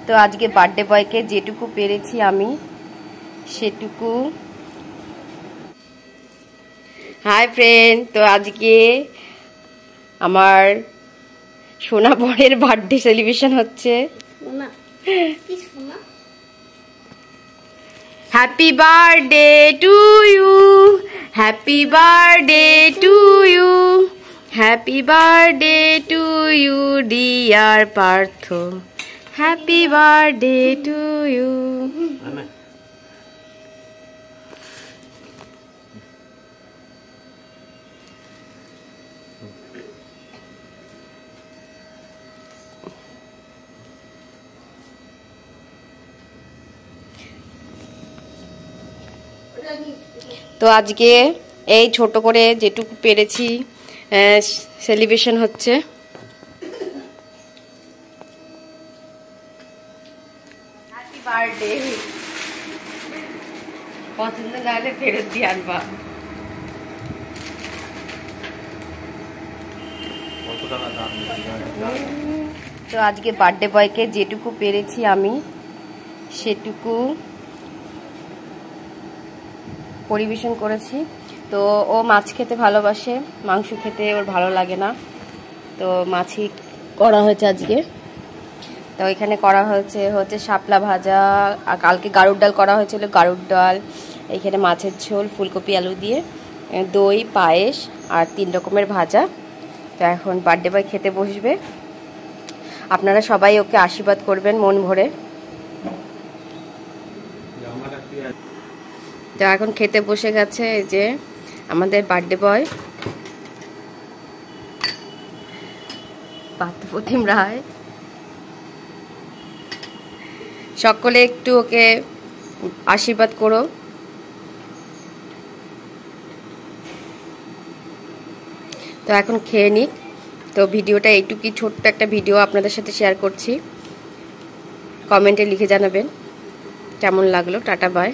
তো আজকে বার্থডে বয়কে যেটুকু পেরেছি আমি সেটুকু। হাই ফ্রেন্ড, তো আজকে আমার সোনা বরের বার্থডে সেলিব্রেশন হচ্ছে। Happy birthday to you, happy birthday to you, happy birthday to you dear Partha, happy birthday to you. তো আজকে এই ছোট করে যেটুকু পেরেছি সেলিব্রেশন হচ্ছে। হ্যাপি বার্থডে, পছন্দ না হলে ফেরত দিয়ে আনবা। তো আজকে বার্থডে বয়কে যেটুকু পেরেছি আমি সেটুকু পরিবেশন করেছি। তো ও মাছ খেতে ভালোবাসে, মাংস খেতে ওর ভালো লাগে না, তো মাছই করা হয়েছে আজকে। তো এখানে করা হচ্ছে শাপলা ভাজা, আর কালকে গাড়ুর ডাল করা হয়েছিল, গাড়ুর ডাল, এখানে মাছের ঝোল, ফুলকপি আলু দিয়ে, দই, পায়েস আর 3 রকমের ভাজা। তো এখন বার্থডে বয় খেতে বসবে, আপনারা সবাই ওকে আশীর্বাদ করবেন মন ভরে। তো এখন খেতে বসে গেছে এই যে আমাদের বার্থডে বয় পার্থপ্রতিম রায়। সকলে একটু ওকে আশীর্বাদ করো। তো এখন খেয়ে নিক। তো ভিডিওটা এইটুকুই, ছোট্ট একটা ভিডিও আপনাদের সাথে শেয়ার করছি। কমেন্টে লিখে জানাবেন কেমন লাগলো। Tata bye.